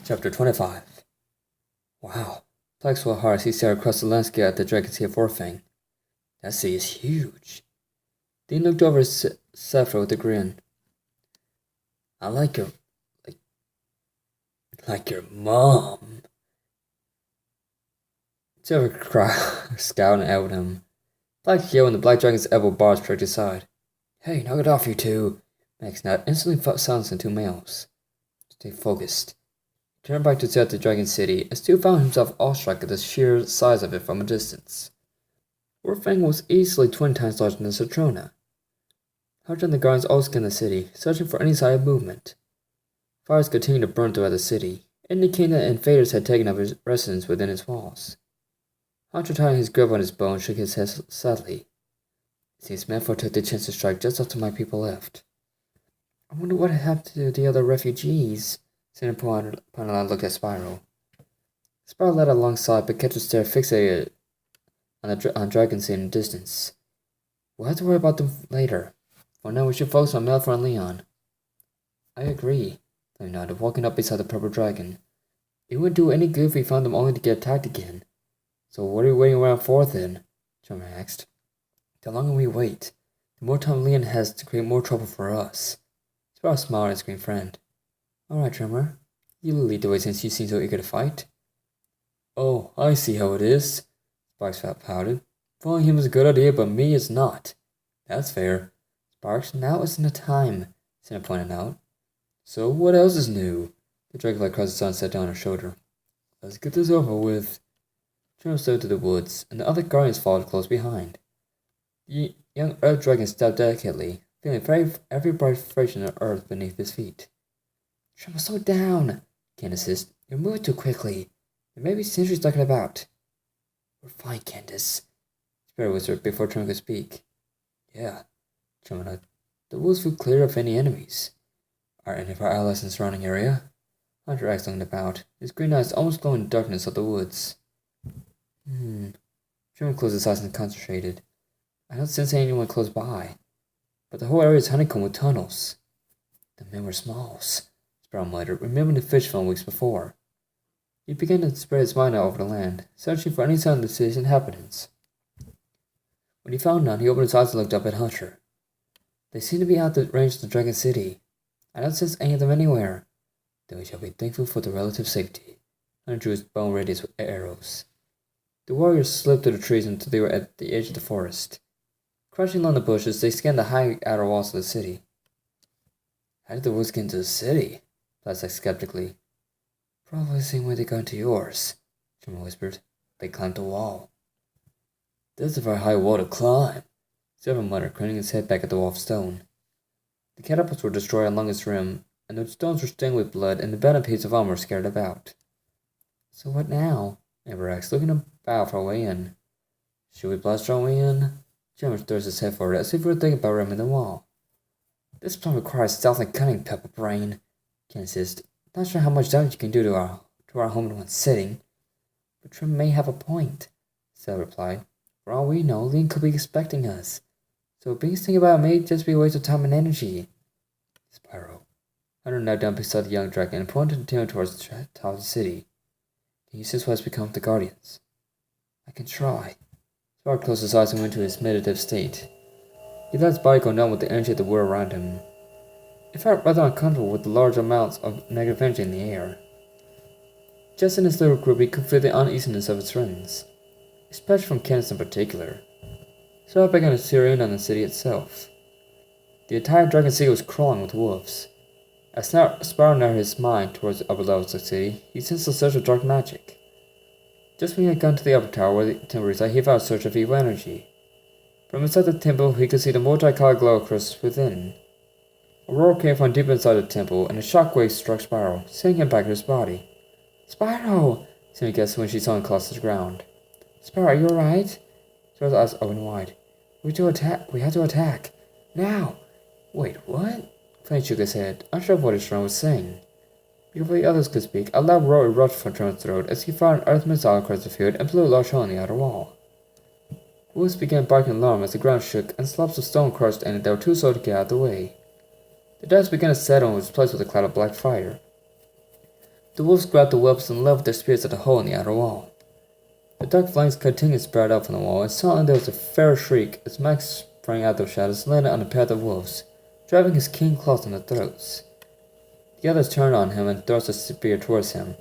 Chapter 25. Wow. Flax so hard as he stared across the landscape at the dragon sea of Orfang. That sea is huge. Dean looked over at Sappho with a grin. I like your... like your mom. Silver cried, scowling at him. Black yelled and the black dragon's elbow bars struck his side. Hey, knock it off, you two. Max snapped, instantly silencing two males. Stay focused. He turned back to stare at the dragon city and still found himself awestruck at the sheer size of it from a distance. Orfang was easily 20 times larger than Satrona. Hunter and the guards all scanned the city, searching for any sign of movement. Fires continued to burn throughout the city, indicating that invaders had taken up his residence within its walls. Hunter tightened his grip on his bow and shook his head sadly. It seems Manford took the chance to strike just after my people left. I wonder what happened to the other refugees. Senator Panalan looked at Spyro. Spyro led alongside, but kept his stare fixated on Dragon's in the distance. We'll have to worry about them later. For now, we should focus on Malfoy and Leon. I agree. They nodded, walking up beside the purple dragon. It wouldn't do any good if we found them only to get attacked again. So what are we waiting around for then? Tremor asked. The longer we wait, the more time Leon has to create more trouble for us. Spyro smiled at his green friend. Alright, Tremor. You'll lead the way since you seem so eager to fight. Oh, I see how it is. Sparks pouted. Following him is a good idea, but me is not. That's fair. Sparks, now isn't the time, Santa pointed out. So what else is new? The dragonfly across the sun sat down on her shoulder. Let's get this over with. Tremor slowed to the woods, and the other guardians followed close behind. The young earth dragon stepped delicately, feeling every bright fraction of earth beneath his feet. Tremor, slow down, Candace hissed. You're moving too quickly. There may be sentries lurking about. We're fine, Candace, Spyro whispered before Tremor could speak. Yeah, Tremor nodded. The woods feel clear of any enemies. Are any of our allies in the surrounding area? Hunter asked, looking about, his green eyes almost glowing in the darkness of the woods. Tremor closed his eyes and concentrated. I don't sense anyone close by, but the whole area is honeycombed with tunnels. The men were smalls, Spyro muttered, remembering the fish from weeks before. He began to spread his mind out over the land, searching for any sign of the city's inhabitants. When he found none, he opened his eyes and looked up at Hunter. They seem to be out the range of the Dragon City. I don't sense any of them anywhere. Then we shall be thankful for the relative safety. Hunter drew his bow ready with arrows. The warriors slipped through the trees until they were at the edge of the forest. Crouching along the bushes, they scanned the high outer walls of the city. How did the woods get into the city? Platt asked skeptically. Probably the same way they got into yours, Tremor whispered. They climbed the wall. That's a very high wall to climb, Silver muttered, craning his head back at the wall of stone. The catapults were destroyed along its rim, and the stones were stained with blood, and the battered pieces of armor were scattered about. So what now? Amber asked, looking about for a way in. Should we blast our way in? Tremor throws his head forward as if he were thinking about ramming the wall. This plan requires stealth and cunning, Pepper Brain, Ken insisted. Not sure how much damage you can do to our home in one sitting. But Tremor may have a point, Sal replied. For all we know, Leon could be expecting us. So being thinking about it may just be a waste of time and energy. Spyro. Hunter knelt down beside the young dragon and pointed the tail towards the top of the city. Can you sense what has become of the Guardians? I can try. Spyro closed his eyes and went into his meditative state. He let his body go numb with the energy of the world around him. It felt rather uncomfortable with the large amounts of negative energy in the air. Just in his little group, he could feel the uneasiness of its friends, especially from Candace in particular. So I began to zero in on the city itself. The entire Dragon City was crawling with wolves. As Spyro narrowed his mind towards the upper levels of the city, he sensed a surge of dark magic. Just when he had gone to the upper tower where the temple resided, he felt a surge of evil energy. From inside the temple, he could see the multicolored glow across within. A roar came from deep inside the temple, and a shockwave struck Spyro, sending him back to his body. Spyro! Sammy gasped when she saw him close to the ground. Spyro, are you alright? Spyro's eyes opened wide. We have to attack. Now! Wait, what? Flame shook his head, unsure of what his friend was saying. Before the others could speak, a loud roar erupted from Tremor's throat as he fired an earth missile across the field and blew a large hole in the outer wall. Wolves began barking alarm as the ground shook and slabs of stone crushed in it that were too slow to get out of the way. The dust began to settle and was replaced with a cloud of black fire. The wolves grabbed the webs and leveled their spears at the hole in the outer wall. The dark flames continued to spread out from the wall, and suddenly there was a fair shriek as Max sprang out of the shadows and landed on a pair of wolves, driving his keen claws in their throats. The others turned on him and thrust a spear towards him.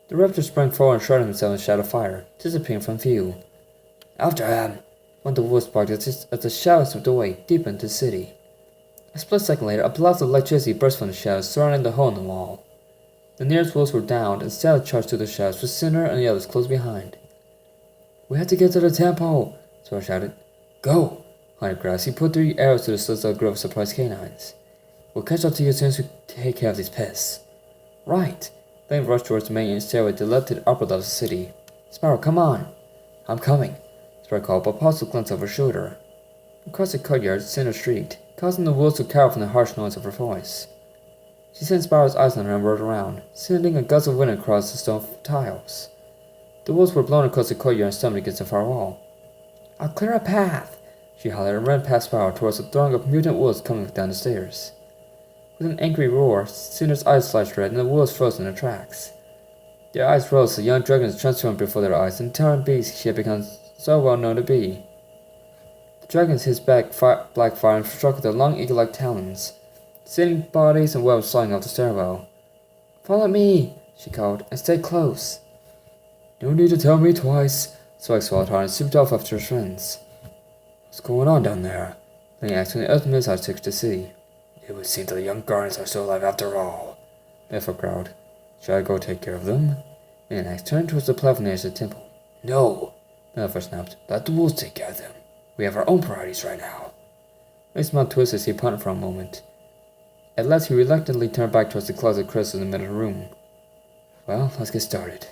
The raptor sprang forward and shrouded himself in shadow fire, disappearing from view. "After him!" one of the wolves barked as the shadows swept away, deep into the city. A split second later, a blast of electricity burst from the shadows, surrounding the hole in the wall. The nearest wolves were downed and Sally charged through the shadows, with Cinder and the others close behind. "We have to get to the temple!" Spyro shouted. "Go!" Hunter growled as he put 3 arrows to the slits of a grove of surprised canines. "We'll catch up to you as soon as we take care of these pests." "Right!" Lane rushed towards the main stairway that led to the upper level of the city. "Spyro, come on!" "I'm coming!" Spyro called, but paused to glance over her shoulder. Across the courtyard, Cinder shrieked, causing the wolves to cower from the harsh noise of her voice. She sent Spyro's eyes on her and whirled around, sending a gust of wind across the stone tiles. The wolves were blown across the courtyard and stumbled against the far wall. "I'll clear a path!" she hollered and ran past Spyro towards a throng of mutant wolves coming down the stairs. With an angry roar, Cinder's eyes flashed red and the wolves froze in their tracks. Their eyes rose as the young dragons transformed before their eyes, and towering beasts she had become so well known to be. The dragons hissed back black fire and struck with their long eagle-like talons, sending bodies and webs flying off the stairwell. "Follow me!" she called, "and stay close." "No need to tell me twice," Spike swallowed hard and swooped off after his friends. "What's going on down there?" Lane asked when the other missiles took to see. "It would seem that the young guardians are still alive after all," Mephisto growled. "Should I go take care of them?" Lane asked, turning towards the platform near the temple. "No," Mephisto snapped. "Let the wolves take care of them. We have our own priorities right now." Lane's mouth twisted as he pondered for a moment. At last he reluctantly turned back towards the closet crystal in the middle of the room. "Well, let's get started."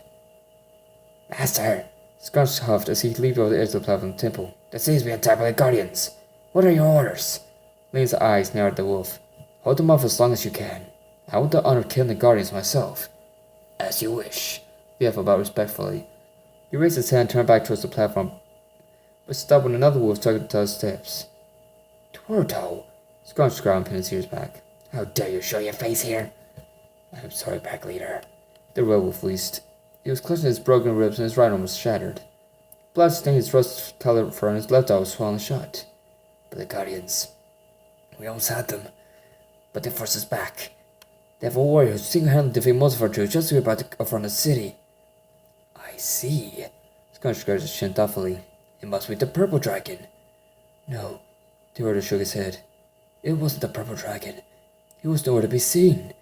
"Master!" Scarch huffed as he leaped over the edge of the platform of the temple. "The city's being attacked by the guardians. What are your orders?" Lane's eyes narrowed at the wolf. "Hold them off as long as you can. I want the honor of killing the guardians myself." "As you wish," the elf bowed respectfully. He raised his hand and turned back towards the platform, but stopped when another wolf started to the steps. "Twerto!" Scarch growled and pinned his ears back. "How dare you show your face here?" "I'm sorry, Pack Leader." The red wolf leased. He was clutching his broken ribs and his right arm was shattered. Blood stained his rust-colored fur and his left eye was swollen shut. "But the guardians, we almost had them, but they forced us back. They have a warrior who single-handedly defeated most of our troops just as we were about to overrun the city." "I see." Scarch scratched his chin thoughtfully. "It must be the purple dragon." "No." The orator shook his head. "It wasn't the purple dragon. He was nowhere to be seen.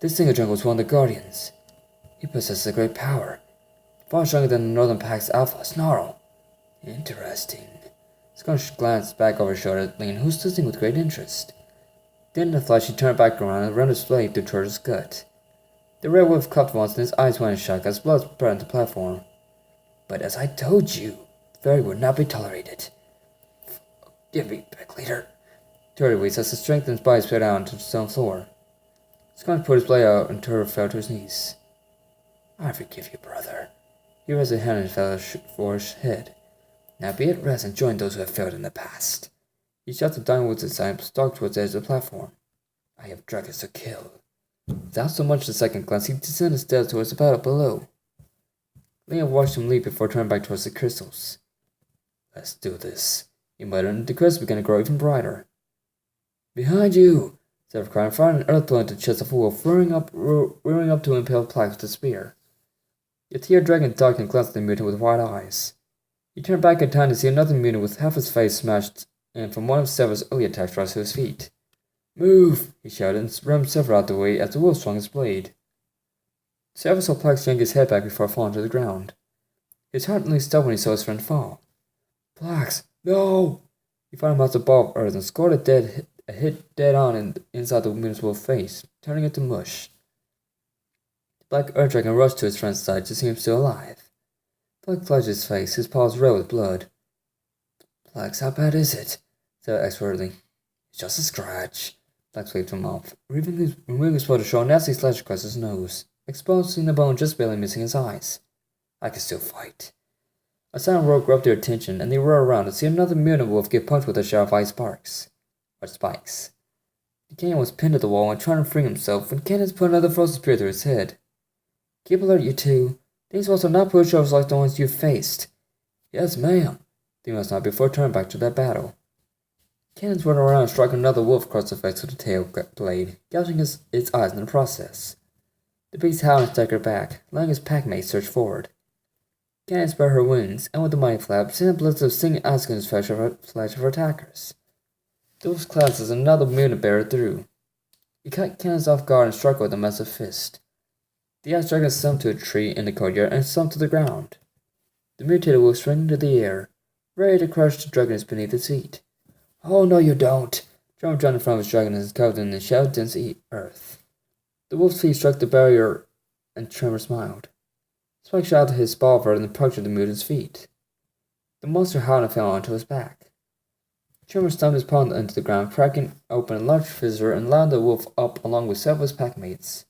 This single dragon was one of the guardians. He possesses a great power, far stronger than the Northern Pack's Alpha, Snarl." "Interesting." Scarch glanced back over his shoulder at Lane, who was listening with great interest. Then in a flash he turned back around and ran his blade through Turtle's gut. The red wolf coughed once and his eyes went in shock as blood spread on the platform. "But as I told you, fairy would not be tolerated." "Forgive me, Pack Leader." Turtle wheezed as the strength in his body spread out onto the stone floor. Scarch put his blade out and Turtle fell to his knees. "I forgive you, brother." He raised a hand and fell for his head. "Now be at rest and join those who have failed in the past." He shot the dying woods aside and stalked towards the edge of the platform. "I have dragons to kill." Without so much as a second glance, he descended the stairs towards the battle below. Liam watched him leap before turning back towards the crystals. "Let's do this," he muttered, and the crystals began to grow even brighter. "Behind you!" Zephyr cried, and fired an earth blow into the chest of a wolf, rearing up to impale Plax with a spear. The tear dragon ducked and glanced at the mutant with wide eyes. He turned back in time to see another mutant with half his face smashed in from one of Sever's early attacks rise to his feet. "Move!" he shouted, and rammed Sever out the way as the wolf swung his blade. Sever saw Plax yank his head back before falling to the ground. His heart nearly stopped when he saw his friend fall. "Plax, no!" He fired him out the ball of earth and scored a hit dead on inside the mutant's wolf's face, turning it to mush. The black earth dragon rushed to his friend's side to see him still alive. Plax flushed his face, his paws red with blood. "Plax, how bad is it?" said expertly. "It's just a scratch." Plax waved him off, removing his foot to show a nasty slash across his nose, exposing the bone just barely missing his eyes. "I can still fight." A silent roar grabbed their attention, and they roared around to see another mutant wolf get punched with a shower of ice spikes. The canyon was pinned to the wall and trying to free himself when Candace put another frozen spear through his head. Keep alert, you two. These wolves are not pushovers like the ones you faced. Yes, ma'am. The must not before turning back to that battle. Cannons whirled around and struck another wolf across the face with the tail blade, gouging its eyes in the process. The beast howled and staggered back, letting his packmates surge forward. Cannon spread her wings, and with the mighty flap, sent a blizzard of stinging icicles flash of her attackers. The wolf's claws as another mutant barrier through. He cut Cannons off guard and struck with a massive fist. The ice dragon slumped to a tree in the courtyard and slumped to the ground. The mutated wolf sprang into the air, ready to crush the dragons beneath its feet. Oh, no, you don't! Tremor jumped in front of his dragon and covered in the shadow-dense earth. The wolf's feet struck the barrier, and Tremor smiled. Spike shot out his spalvard and punctured the mutant's feet. The monster howled and fell onto his back. Tremor stumped his paw into the ground, cracking open a large fissure and allowed the wolf up along with several of his packmates.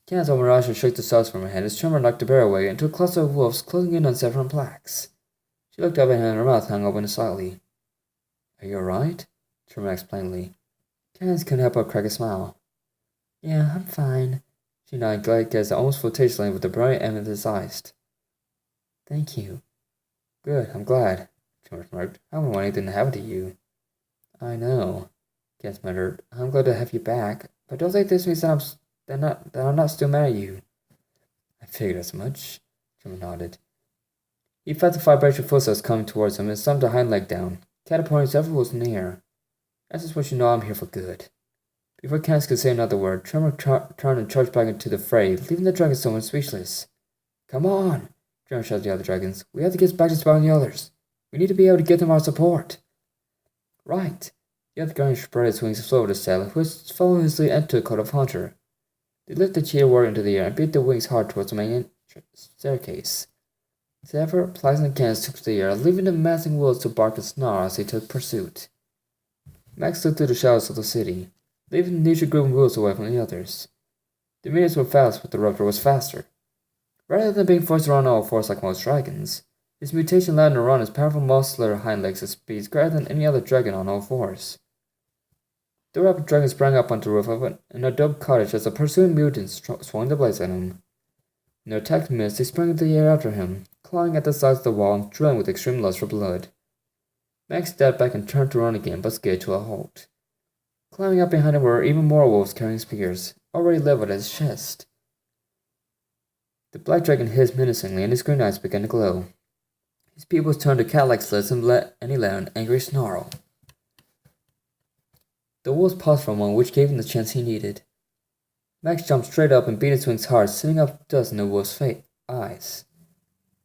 Cannon's mirage shook the sauce from her hand as Tremor knocked the bear away into a cluster of wolves closing in on several blacks. She looked up at him and her mouth hung open slightly. Are you alright? Tremor asked plainly. Cannons couldn't help but crack a smile. Yeah, I'm fine. She nodded, glad gazed almost flirtatiously with the brilliant amethyst eyes. Thank you. Good, I'm glad, Tremor smirked. I wouldn't want anything to happen to you. I know, Cass muttered. I'm glad to have you back, but don't think this means that I'm not still mad at you. I figured as much, Tremor nodded. He felt the vibration of footsteps coming towards him and stumped a hind leg down, catapulting several wolves in the air. That's just what you know I'm here for good. Before Cass could say another word, Tremor turned and charged back into the fray, leaving the dragons somewhat speechless. Come on, Tremor shouted at the other dragons. We have to get back to Spyro and the others. We need to be able to get them our support. Right. The other guardian spread his wings slowly to Stella, who was following his lead into a coat of hunter. They lifted the cheetah warrior into the air and beat their wings hard towards the main staircase. Several pleasant cannons took to the air, leaving the massing wolves to bark and snarl as they took pursuit. Max slipped through the shadows of the city, leaving the nature group wolves away from the others. The mutants were fast, but the raptor was faster. Rather than being forced to run all fours like most dragons, his mutation allowed him to run his powerful muscular hind legs at speeds greater than any other dragon on all fours. The raptor dragon sprang up onto the roof of an adobe cottage as the pursuing mutants swung their blades at him. In their attack missed, they sprang into the air after him, clawing at the sides of the wall and drilling with extreme lust for blood. Max stepped back and turned to run again, but skidded to a halt. Climbing up behind him were even more wolves carrying spears, already leveled at his chest. The black dragon hissed menacingly, and his green eyes began to glow. His pupils turned to cat-like slits and he let an angry snarl. The wolves paused for a moment, which gave him the chance he needed. Max jumped straight up and beat his wings hard, sending up dust in the wolf's eyes.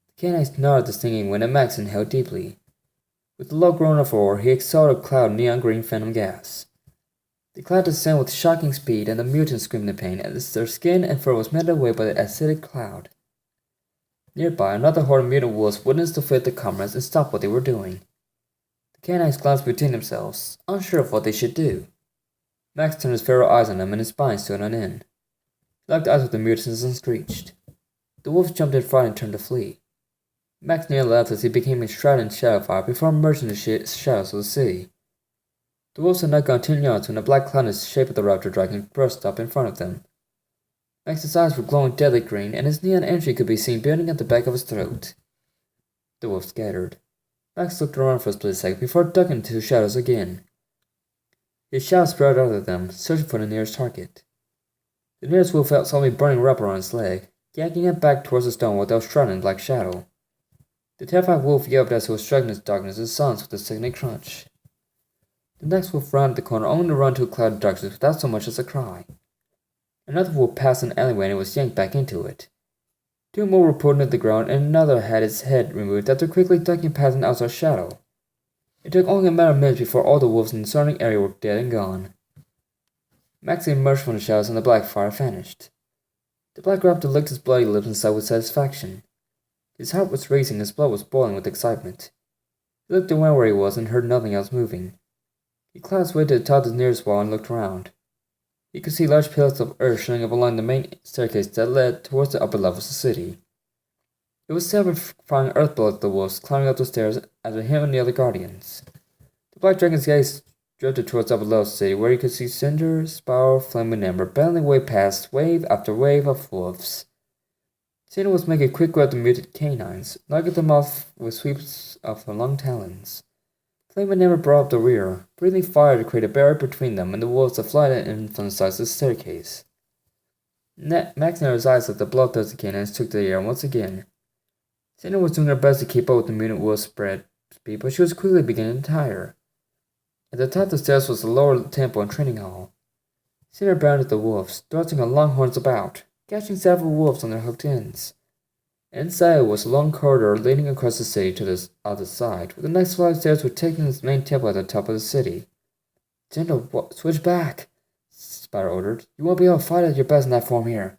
The canine snarled the stinging wind, and Max inhaled deeply. With a low groan of roar, he exhaled a cloud of neon-green phantom gas. The cloud descended with shocking speed, and the mutants screamed in pain as their skin and fur was melted away by the acidic cloud. Nearby, another horde of mutant wolves witnessed the fate of their comrades and stopped what they were doing. The canines glanced between themselves, unsure of what they should do. Max turned his feral eyes on them, and his spine stood on end. He locked eyes with the mutants and screeched. The wolves jumped in fright and turned to flee. Max nearly left as he became enshrouded in shadow fire before emerging in the shadows of the city. The wolves had not gone 10 yards when a black cloud in the shape of the raptor dragon burst up in front of them. Max's eyes were glowing deadly green, and his neon energy could be seen building at the back of his throat. The wolves scattered. Max looked around for a split second before ducking into the shadows again. His shadow spread out of them, searching for the nearest target. The nearest wolf felt something burning rubber on his leg, yanking it back towards the stone without shrouding in black shadow. The terrified wolf yelped as he was striking his darkness and silence with a sickening crunch. The next wolf rounded the corner only to run to a cloud of darkness without so much as a cry. Another wolf passed an alleyway and was yanked back into it. Two more were pulled into the ground, and another had its head removed after quickly ducking past an outside shadow. It took only a matter of minutes before all the wolves in the surrounding area were dead and gone. Max emerged from the shadows and the black fire vanished. The black raptor licked his bloody lips and sighed with satisfaction. His heart was racing and his blood was boiling with excitement. He looked around where he was and heard nothing else moving. He climbed his way to the top of the nearest wall and looked around. He could see large pillars of earth showing up along the main staircase that led towards the upper levels of the city. It was several flying earth bullets of the wolves climbing up the stairs after him and the other guardians. The black dragon's gaze drifted towards the upper levels of the city, where he could see Cinder, Spyro, Flame, and Ember battling way past wave after wave of wolves. Cinder was making a quick grab at the muted canines, knocking them off with sweeps of her long talons. Flame never brought up the rear, breathing fire to create a barrier between them and the wolves that fled in from the sides of the staircase. Max narrowed his eyes as the bloodthirsty canines took the air once again. Cinder was doing her best to keep up with the mutant wolf's spread speed, but she was quickly beginning to tire. At the top of the stairs was the lower temple and training hall. Cinder bounded at the wolves, thrusting her long horns about, catching several wolves on their hooked ends. Inside was a long corridor leading across the city to the other side, with the next flight of stairs were taking the main temple at the top of the city. Cinder, switch back, Spyro ordered. You won't be able to fight at your best in that form here.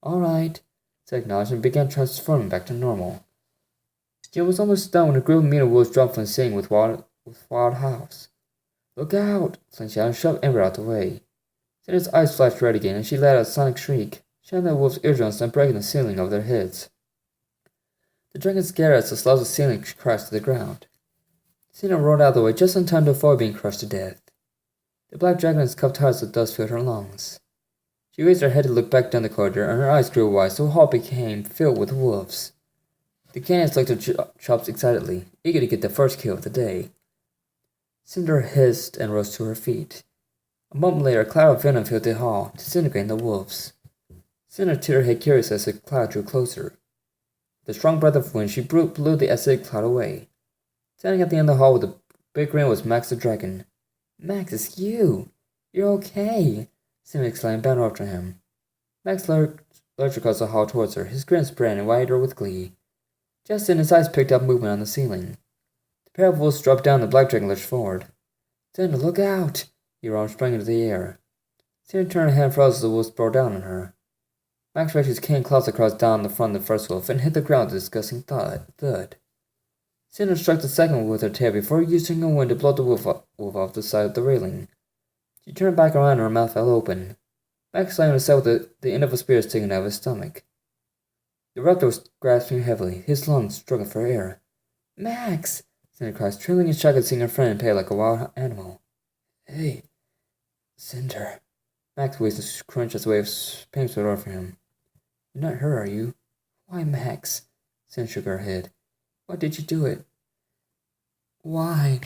All right, Cinder acknowledged and began transforming back to normal. She was almost done when a group of mutant wolves dropped from the ceiling with wild howls. Look out! Flynn shouted and shoved Ember out the way. Cinder's eyes flashed red again, and she let out a sonic shriek, shouting at the wolves' eardrums and breaking the ceiling over their heads. The dragon scared as the slabs of ceiling crashed to the ground. Cinder rolled out of the way just in time to avoid being crushed to death. The black dragon's cupped hearts of dust filled her lungs. She raised her head to look back down the corridor, and her eyes grew wide so the hall became filled with wolves. The cannons licked their chops excitedly, eager to get the first kill of the day. Cinder hissed and rose to her feet. A moment later, a cloud of venom filled the hall, disintegrating the wolves. Cinder tipped her head curiously as the cloud drew closer. With a strong breath of wind, she blew the acidic cloud away. Standing at the end of the hall with a big grin was Max the dragon. Max, it's you! You're okay! Cinder exclaimed, bounding after him. Max lurched across the hall towards her, his grin spread and wider with glee. Just then, his eyes picked up movement on the ceiling. The pair of wolves dropped down, and the black dragon lurched forward. Cinder, look out! He roared, sprang into the air. Cinder turned her hand and froze as the wolves bore down on her. Max raised his cane claws across down the front of the first wolf and hit the ground with a disgusting thud. Cinder struck the second wolf with her tail before using her wind to blow the wolf off the side of the railing. She turned back around and her mouth fell open. Max slammed himself with the end of a spear sticking out of his stomach. The raptor was grasping heavily, his lungs struggling for air. Max! Cinder cried, trailing in shock at seeing her friend impaled like a wild animal. Hey, Cinder. Max wheezed and crunched as a wave of pain swept over him. You're not hurt, are you? Why, Max? Cinder shook her head. Why did you do it? Why?